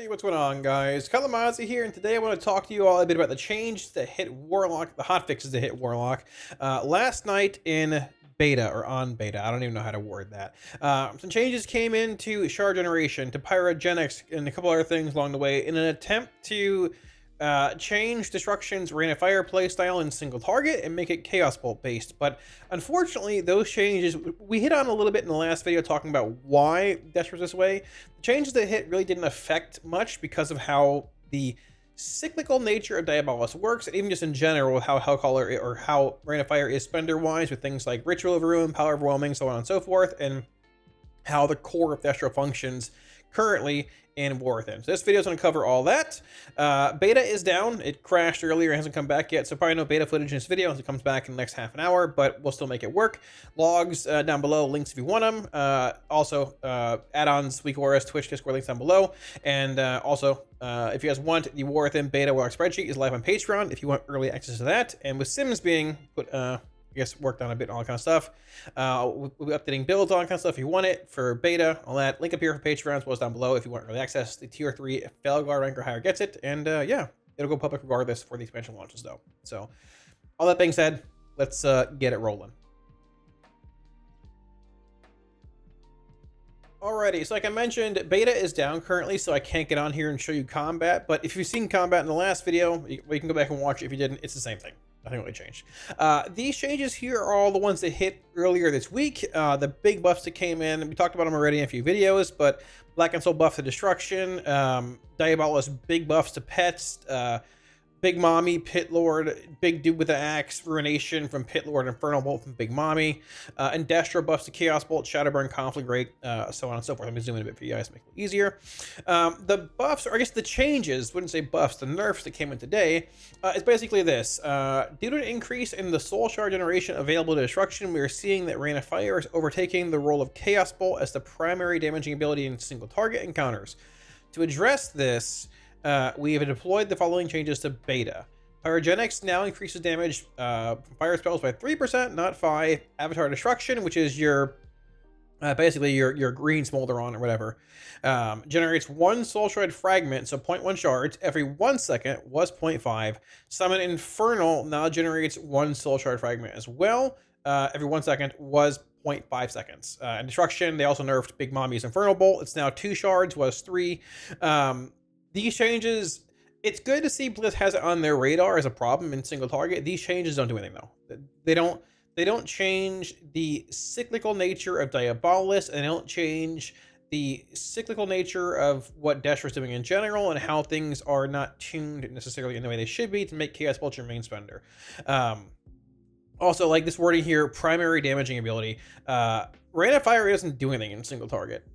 Hey, what's going on, guys? Kalamazi here, and today I want to talk to you all a bit about the change that hit Warlock, the hotfixes that hit Warlock last night in beta, or on beta. I don't even know how to word that. Some changes came into shard generation, to pyrogenics, and a couple other things along the way in an attempt to change Destruction's Rain of Fire playstyle in single target and make it Chaos Bolt based. But unfortunately, those changes, we hit on a little bit in the last video talking about why Destro's this way. The changes that hit really didn't affect much because of how the cyclical nature of Diabolus works, and even just in general with how Hellcaller or how Rain of Fire is spender wise with things like Ritual of Ruin, Power Overwhelming, so on and so forth, and how the core of Destro functions currently in War Within. So this video is going to cover all that. Beta is down. It crashed earlier. It hasn't come back yet, so probably no beta footage in this video as it comes back in the next half an hour, but we'll still make it work. Logs down below, links if you want them. Also, add-ons, Week Auras, Twitch, Discord, links down below. And also, if you guys want, the War Within beta Warlock spreadsheet is live on Patreon if you want early access to that. And with Sims being put, I guess worked on a bit and all that kind of stuff. We'll be updating builds, all that kind of stuff if you want it for beta, all that. Link up here for Patreon as well as down below if you want early access. The tier 3 Felgar rank or higher gets it. And yeah, it'll go public regardless for the expansion launches though. So all that being said, let's get it rolling. Alrighty, so like I mentioned, beta is down currently, so I can't get on here and show you combat. But if you've seen combat in the last video, you can go back and watch it. If you didn't, it's the same thing. Nothing really changed. These changes here are all the ones that hit earlier this week. The big buffs that came in, we talked about them already in a few videos, but Black and Soul buff to Destruction, Diabolus big buffs to pets, Big Mommy, Pit Lord, Big Dude with the Axe, Ruination from Pit Lord, Infernal Bolt from Big Mommy, and Destro buffs to Chaos Bolt, Shadowburn, Conflict Rate, so on and so forth. Let me zoom in a bit for you guys to make it easier. The buffs, or I guess the changes, wouldn't say buffs, the nerfs that came in today, is basically this. Due to an increase in the Soul Shard generation available to Destruction, we are seeing that Rain of Fire is overtaking the role of Chaos Bolt as the primary damaging ability in single target encounters. To address this, we have deployed the following changes to beta. Pyrogenics now increases damage from fire spells by 3%, not 5. Avatar Destruction, which is your basically your green Smolderon or whatever, generates 1 Soul Shard fragment, so 0.1 shards every 1 second, was 0.5. Summon Infernal now generates 1 Soul Shard fragment as well, every 1 second, was 0.5 seconds. And Destruction, they also nerfed Big Mommy's Infernal Bolt. It's now 2 shards, was 3. These changes, it's good to see Blizz has it on their radar as a problem in single target. These changes don't do anything though. They don't change the cyclical nature of Diabolus, and they don't change the cyclical nature of what Destro's doing in general and how things are not tuned necessarily in the way they should be to make Chaos Bolt your main spender. Also, like this wording here, primary damaging ability. Rain of Fire doesn't do anything in single target.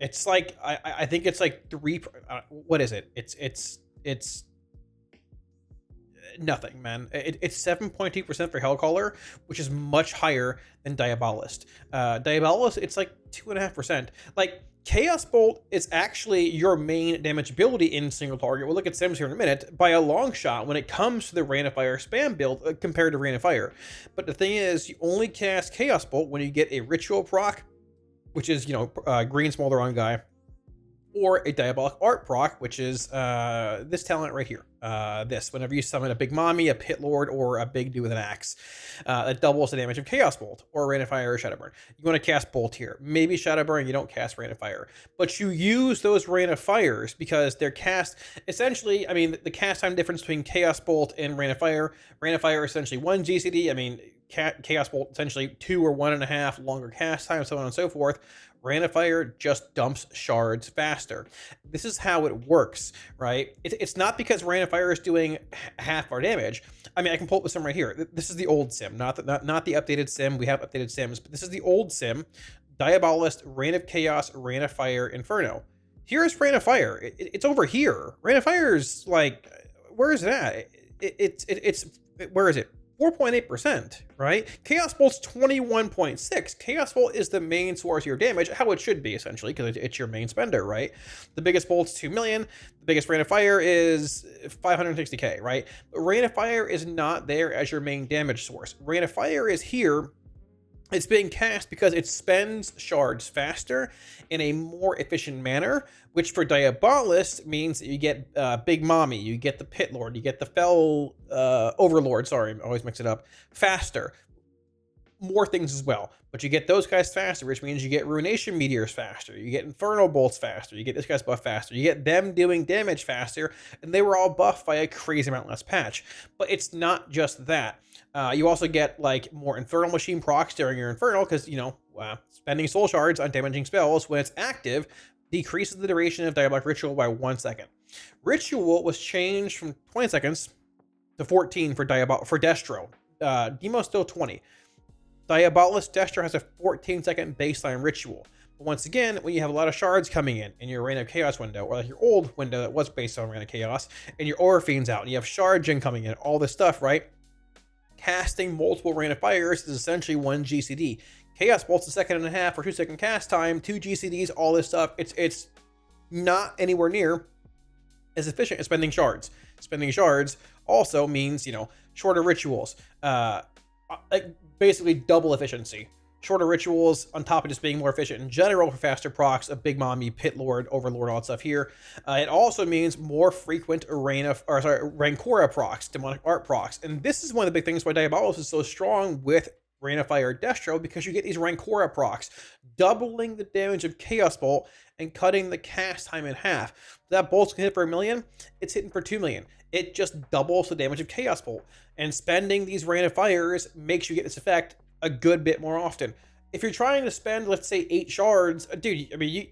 It's like I think it's like 3. What is it? It's nothing, man. It's 7.2% for Hellcaller, which is much higher than Diabolist. Diabolist, it's like 2.5%. Like Chaos Bolt is actually your main damage ability in single target. We'll look at Sims here in a minute by a long shot when it comes to the Rain of Fire spam build compared to Rain of Fire. But the thing is, you only cast Chaos Bolt when you get a ritual proc, which is, you know, green Smolderon guy, or a Diabolic Art proc, which is this talent right here. This, whenever you summon a Big Mommy, a Pit Lord, or a Big Dude with an Axe, that doubles the damage of Chaos Bolt, or Rain of Fire or Shadowburn. You want to cast Bolt here. Maybe Shadowburn, you don't cast Rain of Fire. But you use those Rain of Fires because they're cast, essentially, I mean, the cast time difference between Chaos Bolt and Rain of Fire is essentially 1 GCD, I mean, Chaos Bolt essentially 2 or 1.5 longer cast time, so on and so forth. Rain of Fire just dumps shards faster. This is how it works, right? It's not because Rain of Fire is doing half our damage. I mean, I can pull up the sim right here. This is the old sim, not the updated sim. We have updated sims, but this is the old sim. Diabolist, Rain of Chaos, Rain of Fire, Inferno. Here's Rain of Fire. It's over here. Rain of Fire is like, where is it at? It's where is it? 4.8%, right? Chaos Bolt's 21.6. Chaos Bolt is the main source of your damage, how it should be, essentially, because it's your main spender, right? The biggest bolt's 2 million. The biggest Rain of Fire is 560k, right? But Rain of Fire is not there as your main damage source. Rain of Fire is here It's being cast because it spends shards faster in a more efficient manner, which for Diabolist means that you get Big Mommy, you get the Pit Lord, you get the Fell Overlord, sorry, I always mix it up, faster. More things as well, but you get those guys faster, which means you get Ruination Meteors faster, you get Infernal Bolts faster, you get this guy's buff faster, you get them doing damage faster, and they were all buffed by a crazy amount last patch. But it's not just that. You also get like more Infernal Machine procs during your Infernal, because, you know, spending soul shards on damaging spells when it's active decreases the duration of Diabolic Ritual by 1 second. Ritual was changed from 20 seconds to 14 for Destro. Demo's still 20. Diabolist Destro has a 14-second baseline ritual. But once again, when you have a lot of shards coming in your Reign of Chaos window, or like your old window that was based on Reign of Chaos, and your Aura Fiends out, and you have shard gen coming in, all this stuff, right? Casting multiple Reign of Fires is essentially 1 GCD. Chaos Bolt's a 1.5 seconds or 2-second cast time, 2 GCDs, all this stuff. It's not anywhere near as efficient as spending shards. Spending shards also means, you know, shorter rituals. Like basically double efficiency. Shorter rituals on top of just being more efficient in general for faster procs of Big Mommy, Pit Lord, Overlord, all that stuff here. It also means more frequent Rancora procs, Demonic Art procs. And this is one of the big things why Diabolus is so strong with Reign of Fire Destro, because you get these Rancora procs, doubling the damage of Chaos Bolt and cutting the cast time in half. That bolt's gonna hit for 1 million, it's hitting for 2 million. It just doubles the damage of Chaos Bolt. And spending these Reign of Fires makes you get this effect a good bit more often. If you're trying to spend, let's say, 8 shards, dude, I mean,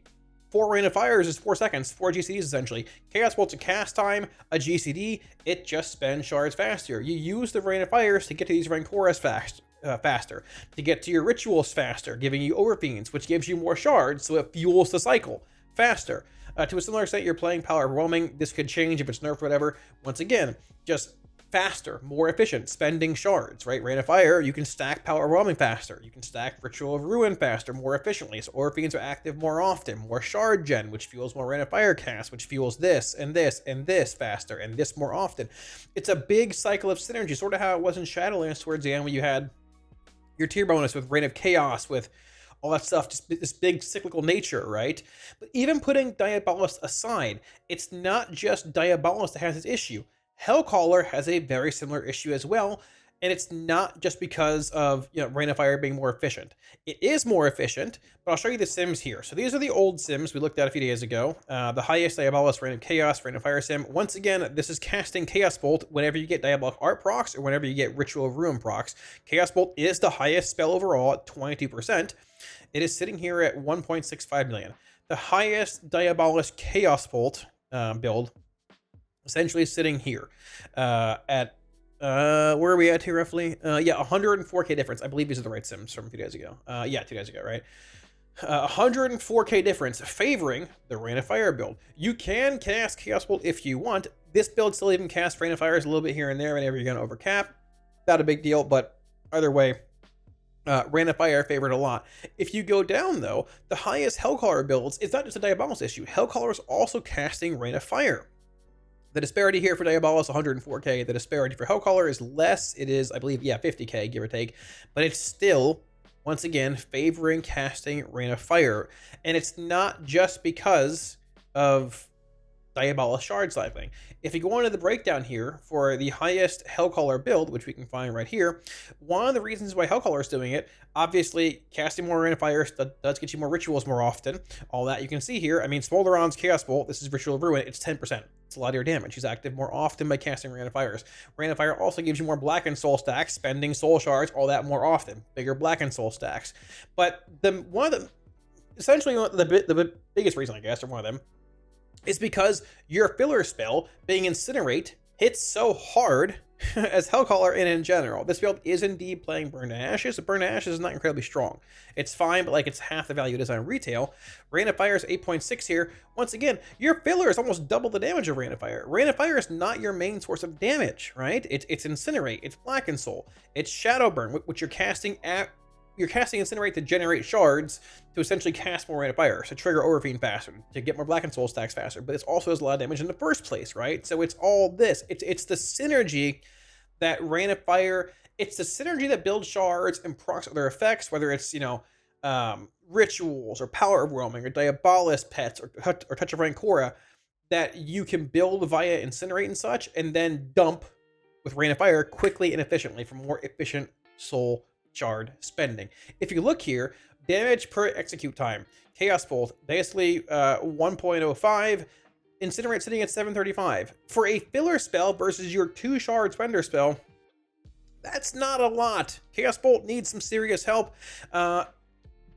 4 Reign of Fires is 4 seconds, 4 GCDs essentially. Chaos Bolt's a cast time, a GCD, it just spends shards faster. You use the Reign of Fires to get to these Rancoras faster, to get to your rituals faster, giving you Overfiends, which gives you more shards, so it fuels the cycle faster. To a similar extent, you're playing Power Overwhelming. This could change if it's nerfed, whatever. Once again, just faster, more efficient, spending shards, right? Reign of Fire, you can stack Power Overwhelming faster. You can stack Ritual of Ruin faster, more efficiently. So Overfiends are active more often. More shard gen, which fuels more Reign of Fire cast, which fuels this and this and this faster and this more often. It's a big cycle of synergy, sort of how it was in Shadowlands towards the end, when you had your tier bonus with Reign of Chaos, with all that stuff, just this big cyclical nature, right? But even putting Diabolus aside, it's not just Diabolus that has this issue. Hellcaller has a very similar issue as well, and it's not just because of, you know, Reign of Fire being more efficient. It is more efficient, but I'll show you the sims here. So these are the old sims we looked at a few days ago. The highest Diabolus, Reign of Chaos, Reign of Fire sim. Once again, this is casting Chaos Bolt whenever you get Diabolic Art procs or whenever you get Ritual of Ruin procs. Chaos Bolt is the highest spell overall at 22%. It is sitting here at 1.65 million. The highest Diabolus Chaos Bolt build essentially sitting here at where are we at here roughly? Yeah, 104k difference. I believe these are the right sims from 2 days ago. Yeah, 2 days ago, right? 104k difference favoring the Reign of Fire build. You can cast Chaos Bolt if you want. This build still even casts Reign of Fires a little bit here and there whenever you're going to overcap. Not a big deal, but either way, Reign of Fire favored a lot. If you go down, though, the highest Hellcaller builds, it's not just a Diabolus issue. Hellcaller is also casting Reign of Fire. The disparity here for Diabolus, 104k. The disparity for Hellcaller is less. It is, I believe, yeah, 50k, give or take. But it's still, once again, favoring casting Reign of Fire. And it's not just because of Diabolus shard cycling. If you go into the breakdown here for the highest Hellcaller build, which we can find right here, one of the reasons why Hellcaller is doing it, obviously casting more Reign of Fire does get you more rituals more often. All that you can see here. I mean, Smolderon's Chaos Bolt, this is Ritual of Ruin, it's 10%. It's a lot of your damage. He's active more often by casting Reign of Fires. Reign of Fire also gives you more Blackened Soul stacks, spending soul shards, all that more often. Bigger Blackened Soul stacks. But essentially the biggest reason, I guess, or one of them, is because your filler spell, being Incinerate, hits so hard as Hellcaller and in general. This build is indeed playing Burn to Ashes, but Burn to Ashes is not incredibly strong. It's fine, but like it's half the value it is on retail. Reign of Fire is 8.6 here. Once again, your filler is almost double the damage of Reign of Fire. Reign of Fire is not your main source of damage, right? It's Incinerate, it's Blackened Soul, it's Shadowburn, which you're casting Incinerate to generate shards to essentially cast more Reign of Fire, to trigger Overfiend faster, to get more Blackened Soul stacks faster, but it also does a lot of damage in the first place, right? So it's all this. It's the synergy that Reign of Fire it's the synergy that builds shards and procs other effects, whether it's, rituals or power overwhelming or diabolist pets or touch of Rancora, that you can build via incinerate and such, and then dump with Rain of Fire quickly and efficiently for more efficient soul shard spending. If you look here, damage per execute time, Chaos Bolt basically 1.05, Incinerate sitting at 735. For a filler spell versus your 2 shard spender spell, that's not a lot. Chaos Bolt needs some serious help.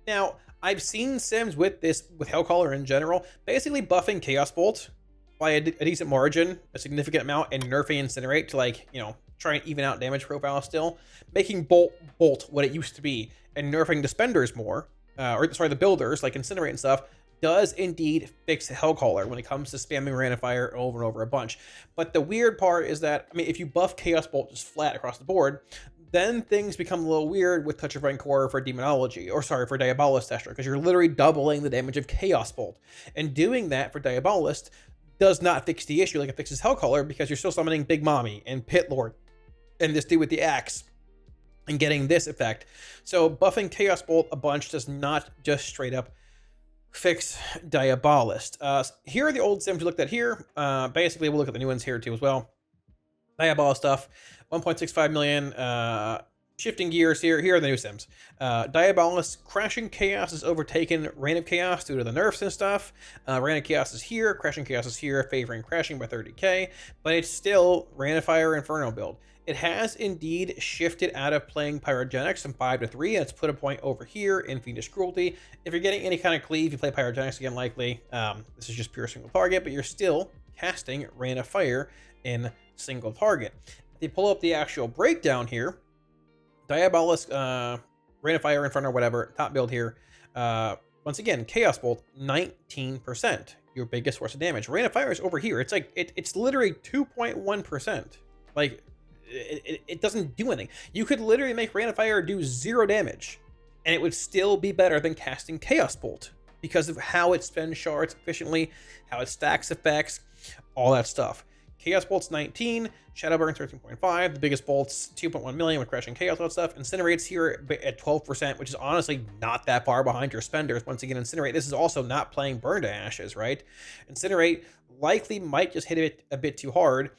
Now, I've seen sims with Hellcaller in general, basically buffing Chaos Bolt by a decent margin, a significant amount, and nerfing Incinerate to, like, try and even out damage profile still, making Bolt what it used to be, and nerfing the spenders more, the builders, like Incinerate and stuff, does indeed fix Hellcaller when it comes to spamming Rain of Fire over and over a bunch. But the weird part is that, I mean, if you buff Chaos Bolt just flat across the board, then things become a little weird with Touch of Rancor for Demonology, or sorry, for Diabolist Destro, because you're literally doubling the damage of Chaos Bolt. And doing that for Diabolist does not fix the issue like it fixes Hellcaller, because you're still summoning Big Mommy and Pit Lord and this dude with the axe and getting this effect. So buffing Chaos Bolt a bunch does not just straight up fix Diabolist. Here are the old sims we looked at here. Basically, we'll look at the new ones here too as well. Diabolist stuff, 1.65 million. Shifting gears here. Here are the new sims. Diabolist, Crashing Chaos is overtaken Reign of Chaos due to the nerfs and stuff. Reign of Chaos is here. Crashing Chaos is here, favoring Crashing by 30k. But it's still Rain of Fire Inferno build. It has indeed shifted out of playing Pyrogenics from 5 to 3, and it's put a point over here in Fiendish Cruelty. If you're getting any kind of cleave, you play Pyrogenics again, likely. This is just pure single target, but you're still casting Rain of Fire in single target. If you pull up the actual breakdown here, Diabolist, Rain of Fire, Inferno, whatever, top build here. Once again, Chaos Bolt, 19%, your biggest source of damage. Rain of Fire is over here. It's like, it's literally 2.1%. Like, it doesn't do anything. You could literally make Rain of Fire do 0 damage, and it would still be better than casting Chaos Bolt because of how it spends shards efficiently, how it stacks effects, all that stuff. Chaos Bolt's 19, Shadowburn's 13.5, the biggest bolt's 2.1 million with Crashing Chaos, all that stuff. Incinerate's here at 12%, which is honestly not that far behind your spenders. Once again, Incinerate, this is also not playing Burn to Ashes, right? Incinerate likely might just hit it a bit too hard,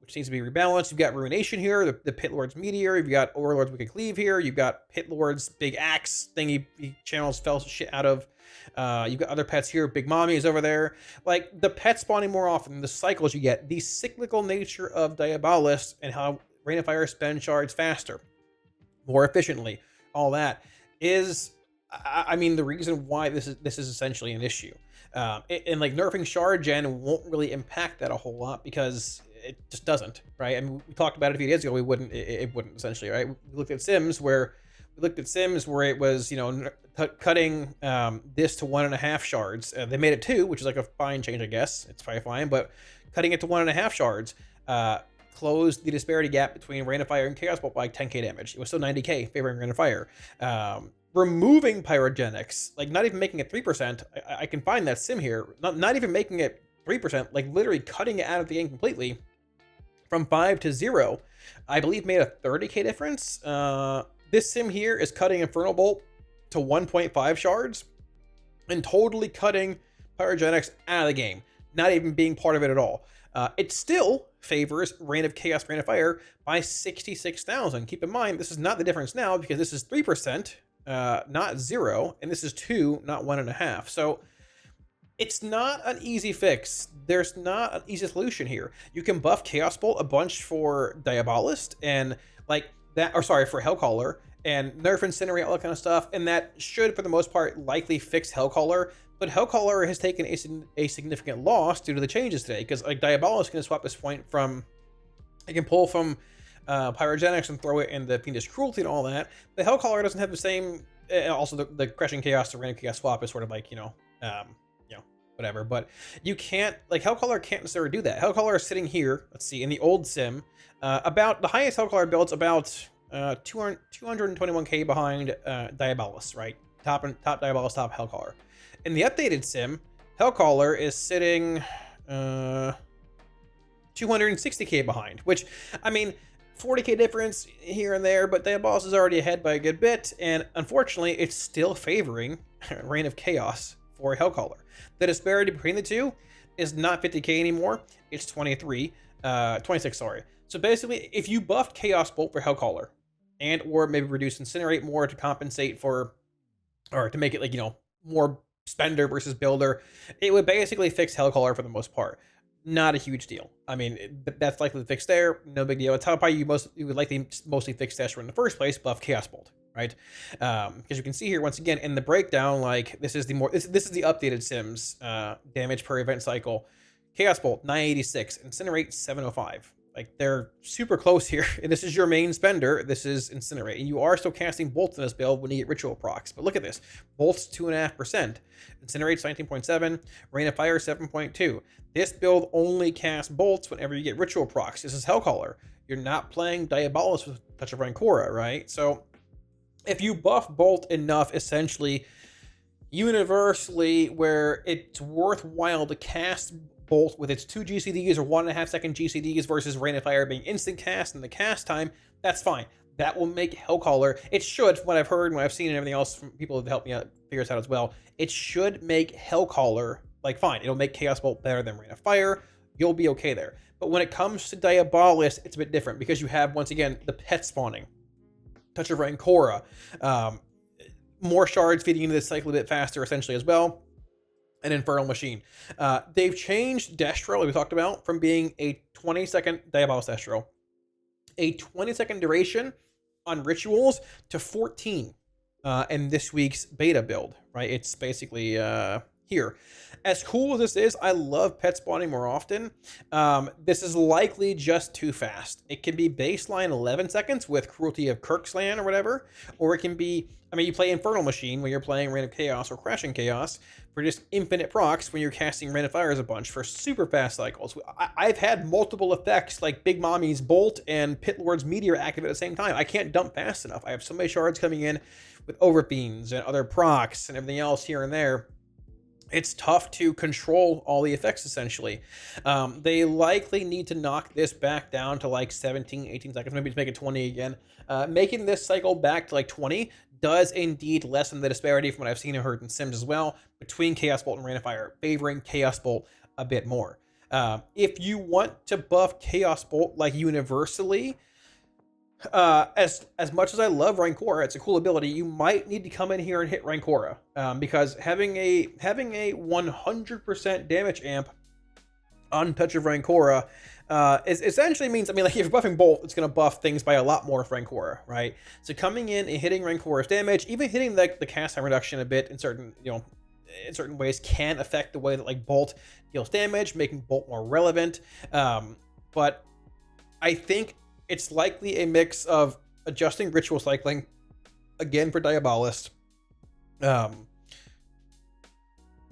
which needs to be rebalanced. You've got Ruination here, the Pit Lord's Meteor, you've got Overlord's Wicked Cleave here, you've got Pit Lord's big axe thing he channels fell shit out of. You've got other pets here. Big Mommy is over there. Like, the pets spawning more often, the cycles you get, the cyclical nature of Diabolist, and how Rain of Fire spends shards faster, more efficiently, all that is, I mean, the reason why this is essentially an issue. And like nerfing shard gen won't really impact that a whole lot because it just doesn't, right? I mean, we talked about it a few days ago. It wouldn't essentially, right? We looked at sims where it was, cutting this to 1.5 shards. They made it 2, which is like a fine change, I guess. It's probably fine, but cutting it to 1.5 shards closed the disparity gap between Rain of Fire and Chaos Bolt by like 10k damage. It was still 90k favoring Rain of Fire. Removing Pyrogenics, like not even making it 3%. I can find that sim here. Not even making it 3%, like literally cutting it out of the game completely from 5 to 0. I believe made a 30k difference. This sim here is cutting Infernal Bolt to 1.5 shards and totally cutting Pyrogenics out of the game, not even being part of it at all. It still favors Reign of Chaos, Rain of Fire by 66,000. Keep in mind, this is not the difference now because this is 3%, not 0, and this is 2, not 1.5. So it's not an easy fix. There's not an easy solution here. You can buff Chaos Bolt a bunch for Diabolist and like that, or sorry, for Hellcaller, and nerf Incinerate, all that kind of stuff, and that should, for the most part, likely fix Hellcaller. But Hellcaller has taken a significant loss due to the changes today, because like Diabolist can swap this point from, it can pull from Pyrogenics and throw it in the Fiendish Cruelty and all that. But Hellcaller doesn't have the same. Also, the Crashing Chaos to Random Chaos swap is sort of like whatever. But you can't, like, Hellcaller can't necessarily do that. Hellcaller is sitting here. Let's see, in the old sim, about the highest Hellcaller build's about 221k behind Diabolist, right? Top Diabolist, top Hellcaller. In the updated sim, Hellcaller is sitting 260k behind, which, I mean, 40k difference here and there, but Diabolos is already ahead by a good bit, and unfortunately, it's still favoring Reign of Chaos for Hellcaller. The disparity between the two is not 50k anymore, it's 26, sorry. So basically, if you buffed Chaos Bolt for Hellcaller, and or maybe reduce Incinerate more to compensate for, or to make it, like, you know, more spender versus builder, it would basically fix Hellcaller for the most part. Not a huge deal. I mean, that's likely to fix there. No big deal. It's how probably you would likely mostly fix Destro in the first place, buff Chaos Bolt, right? Because you can see here once again in the breakdown, like this is the updated Sims damage per event cycle. Chaos Bolt 986, Incinerate 705. Like, they're super close here, and this is your main spender. This is Incinerate, and you are still casting bolts in this build when you get ritual procs. But look at this: bolts 2.5%, Incinerate's 19.7, Rain of Fire 7.2. This build only casts bolts whenever you get ritual procs. This is Hellcaller. You're not playing Diabolus with Touch of Rancora, right? So if you buff bolt enough, essentially universally, where it's worthwhile to cast bolt with its 2 GCDs or 1.5 second GCDs versus Rain of Fire being instant cast and the cast time, that's fine. That will make Hellcaller, it should, from what I've heard and what I've seen and everything else from people who've helped me out, figure this out as well, it should make Hellcaller, like, fine. It'll make Chaos Bolt better than Rain of Fire. You'll be okay there. But when it comes to Diabolus, it's a bit different because you have, once again, the pet spawning, Touch of Rancora, more shards feeding into this cycle a bit faster, essentially, as well. An Infernal Machine. They've changed Destro, like we talked about, from being a 20-second Diabolus Destro, a 20-second duration on rituals, to 14 in this week's beta build, right? It's basically here. As cool as this is, I love pet spawning more often. This is likely just too fast. It can be baseline 11 seconds with Cruelty of Kirksland or whatever, or it can be, I mean, you play Infernal Machine when you're playing Reign of Chaos or Crashing Chaos for just infinite procs when you're casting Rain of Fire as a bunch for super fast cycles. I've had multiple effects like Big Mommy's Bolt and Pit Lord's Meteor active at the same time. I can't dump fast enough. I have so many shards coming in with Overfiends and other procs and everything else here and there. It's tough to control all the effects, essentially. They likely need to knock this back down to like 17, 18 seconds, maybe to make it 20 again. Making this cycle back to like 20 does indeed lessen the disparity from what I've seen and heard in Sims as well between Chaos Bolt and Rain of Fire, favoring Chaos Bolt a bit more. If you want to buff Chaos Bolt like universally, as much as I love Rancora, it's a cool ability, you might need to come in here and hit Rancora, because having a 100% damage amp on Touch of Rancora is essentially means, I mean, like, if you're buffing Bolt, it's going to buff things by a lot more with Rancora, right? So coming in and hitting Rancora's damage, even hitting the cast time reduction a bit in certain, in certain ways, can affect the way that, like, Bolt deals damage, making Bolt more relevant. But I think it's likely a mix of adjusting ritual cycling, again for Diabolist,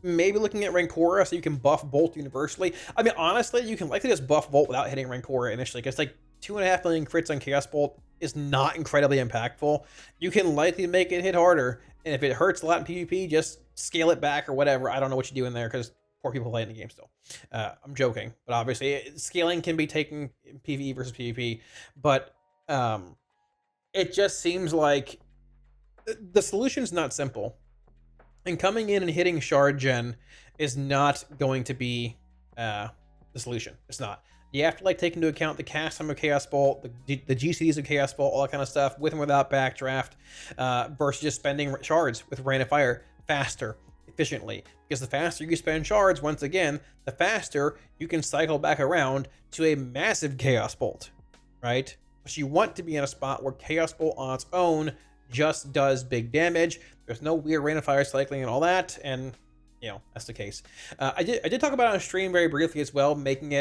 maybe looking at Rancora so you can buff Bolt universally. I mean, honestly, you can likely just buff Bolt without hitting Rancora initially, because like 2.5 million crits on Chaos Bolt is not incredibly impactful. You can likely make it hit harder, and if it hurts a lot in PvP, just scale it back or whatever. I don't know what you do in there, because poor people play in the game still. I'm joking, but obviously scaling can be taken in PvE versus PvP, but it just seems like the solution's not simple. And coming in and hitting shard gen is not going to be the solution. It's not. You have to like take into account the cast time of Chaos Bolt, the GCDs of Chaos Bolt, all that kind of stuff, with and without backdraft, versus just spending shards with Rain of Fire faster, efficiently. Because the faster you spend shards, once again, the faster you can cycle back around to a massive Chaos Bolt, right? But you want to be in a spot where Chaos Bolt on its own just does big damage. There's no weird Rain of Fire cycling and all that, and that's the case. I did talk about it on stream very briefly as well, making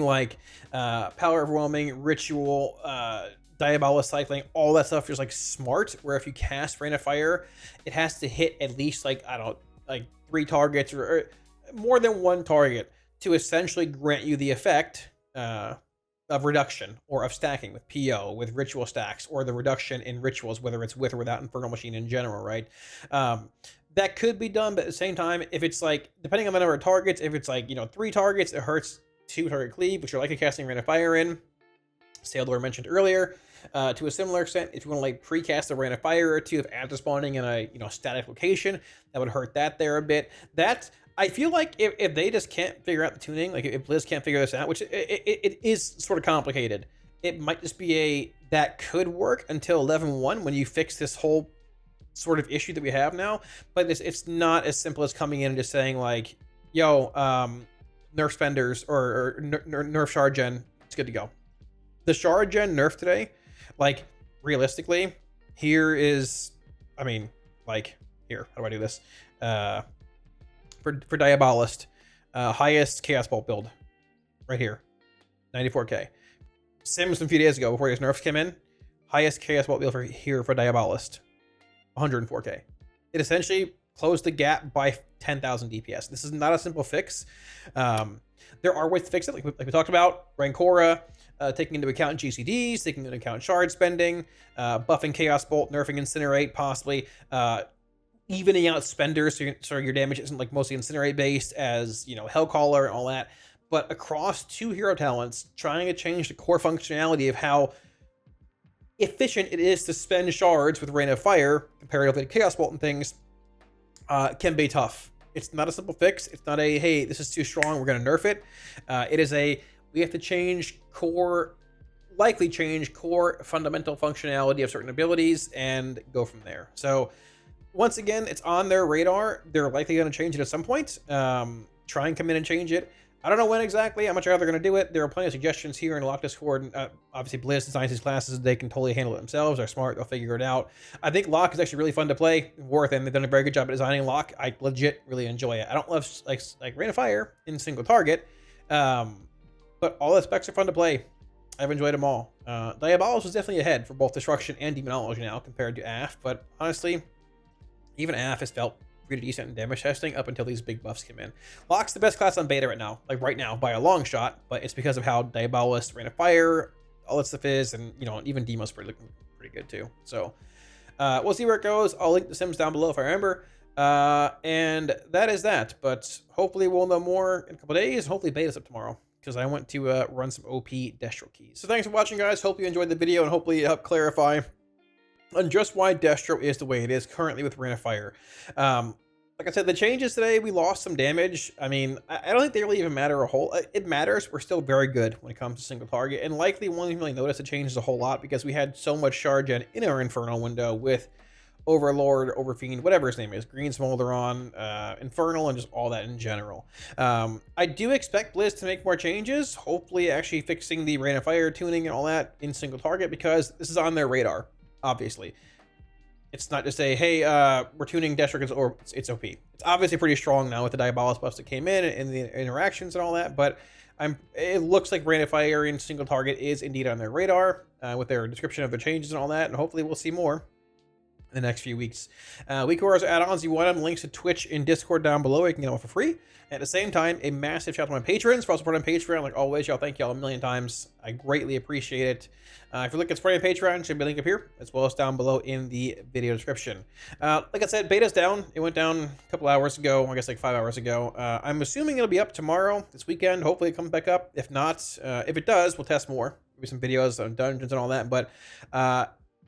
like power overwhelming, ritual, Diabolus cycling, all that stuff just like smart, where if you cast Rain of Fire, it has to hit at least like, I don't know, like 3 targets or more than 1 target to essentially grant you the effect of reduction or of stacking with PO, with ritual stacks, or the reduction in rituals, whether it's with or without Infernal Machine in general, right? That could be done, but at the same time, if it's like, depending on the number of targets, if it's like, 3 targets, it hurts 2 target cleave, which you're likely casting Rain of Fire in. Sailor mentioned earlier. To a similar extent, if you want to like precast a random fire or two of after spawning in a static location, that would hurt that there a bit. That I feel like if they just can't figure out the tuning, like if Blizz can't figure this out, which it is sort of complicated, it might just be that could work until 11.1 when you fix this whole sort of issue that we have now. But it's not as simple as coming in and just saying like, yo, nerf spenders or nerf shard gen, it's good to go. The shard gen nerf today, like realistically, here is, I mean, like here, how do I do this? For Diabolist, highest Chaos Bolt build, right here, 94k. Sims from a few days ago before these nerfs came in, highest Chaos Bolt build for Diabolist, 104k. It essentially closed the gap by 10,000 DPS. This is not a simple fix. There are ways to fix it, like we talked about, Rancora, taking into account GCDs, taking into account shard spending, buffing Chaos Bolt, nerfing Incinerate, possibly evening out spenders so your damage isn't like mostly Incinerate based as, Hellcaller and all that. But across two hero talents, trying to change the core functionality of how efficient it is to spend shards with Rain of Fire comparatively to Chaos Bolt and things can be tough. It's not a simple fix. It's not a, hey, this is too strong, we're going to nerf it. It is a, we have to change likely change core fundamental functionality of certain abilities and go from there. So once again, it's on their radar. They're likely going to change it at some point. Try and come in and change it. I don't know when exactly. I'm not sure how they're going to do it. There are plenty of suggestions here in the Lock Discord. Obviously, Blizz designs these classes. They can totally handle it themselves. They're smart. They'll figure it out. I think Lock is actually really fun to play. Worth, and they've done a very good job at designing Lock. I legit really enjoy it. I don't love like Rain of Fire in single target, but all the specs are fun to play. I've enjoyed them all. Diabolus was definitely ahead for both Destruction and Demonology now compared to AF, but honestly, even AF has felt pretty decent in damage testing up until these big buffs came in. Lock's the best class on beta right now, by a long shot, but it's because of how Diabolus, Rain of Fire, all that stuff is, and even Demo's looking pretty good too. So we'll see where it goes. I'll link the Sims down below if I remember. And that is that, but hopefully we'll know more in a couple days. Hopefully beta's up tomorrow, because I want to run some OP Destro keys. So thanks for watching, guys. Hope you enjoyed the video, and hopefully it helped clarify on just why Destro is the way it is currently with Rain of Fire. Like I said, the changes today, we lost some damage. I mean, I don't think they really even matter a whole. It matters. We're still very good when it comes to single target, and likely won't even really notice the changes a whole lot because we had so much shard gen in our Infernal window with Overlord, Overfiend, whatever his name is, Green Smolderon, Infernal, and just all that in general. I do expect Blizz to make more changes, hopefully actually fixing the Rain of Fire tuning and all that in single target, because this is on their radar, obviously. It's not just a, hey, we're tuning Destro or it's OP. It's obviously pretty strong now with the Diabolus buffs that came in and the interactions and all that, but it looks like Rain of Fire in single target is indeed on their radar with their description of the changes and all that, and hopefully we'll see more in the next few weeks. WeakWars add-ons, you want them, links to Twitch and Discord down below. You can get them for free. At the same time, a massive shout out to my patrons for all support on Patreon. Like always, y'all, thank y'all a million times. I greatly appreciate it. If you're looking at supporting Patreon, should be a link up here, as well as down below in the video description. Like I said, beta's down. It went down a couple hours ago, I guess like 5 hours ago. I'm assuming it'll be up tomorrow, this weekend. Hopefully it comes back up. If not, if it does, we'll test more. Maybe some videos on dungeons and all that, but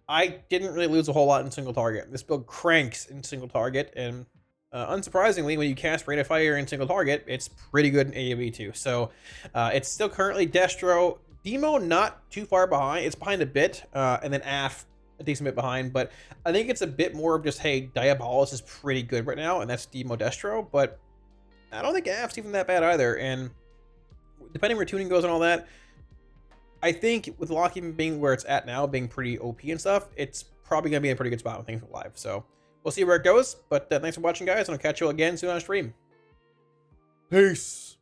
I didn't really lose a whole lot in single target. This build cranks in single target, and unsurprisingly, when you cast Rain of Fire in single target, it's pretty good in AoE too. So it's still currently Destro. Demo not too far behind. It's behind a bit, and then AF a decent bit behind. But I think it's a bit more of just, hey, Diabolus is pretty good right now, and that's Demo Destro. But I don't think AF's even that bad either. And depending where tuning goes and all that, I think with Lock even being where it's at now, being pretty OP and stuff, it's probably going to be in a pretty good spot when things go live. So we'll see where it goes. But thanks for watching, guys, and I'll catch you again soon on stream. Peace.